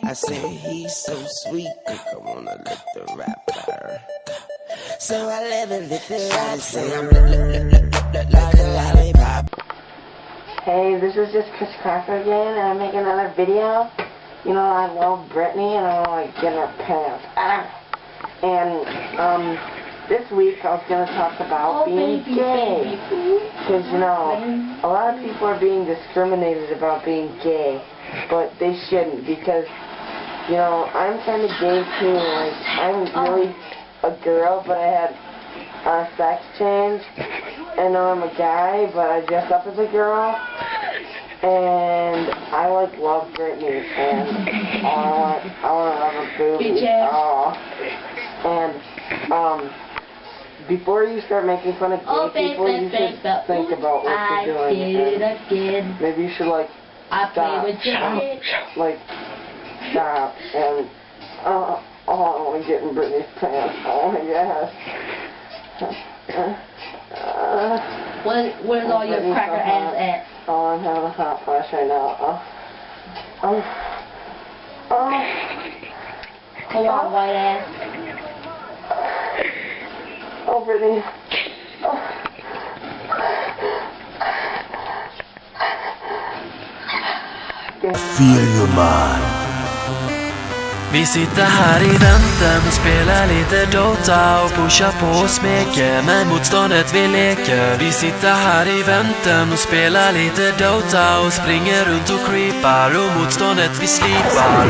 I said he's so sweet, I wanna lick the rapper. So I let her lick the rapper, like a lollipop. Hey, this is just Chris Cracker again, and I'm making another video. You know, I love Britney, and I want to get in her pants. And, this week I was going to talk about being gay. Because, you know, a lot of people are being discriminated about being gay, but they shouldn't, because, you know, I'm kind of gay too. Like, I'm really a girl, but I had a sex change, and now I'm a guy, but I dress up as a girl. And I like love Britney, and I want to love her boobs. And before you start making fun of gay people, you should think about what you're doing. And maybe you should like stop, like stop, and oh, I want to get in Britney's pants. Oh my gosh. Where's all your cracker ass at? Oh, I'm having a hot flash right now. Come on, white ass. Oh, Brittany. Feel your mind. Vi sitter här i väntan och spelar lite Dota och pushar på och smeker, men motståndet vi leker. Vi sitter här i väntan och spelar lite Dota och springer runt och creepar, och motståndet vi slipar.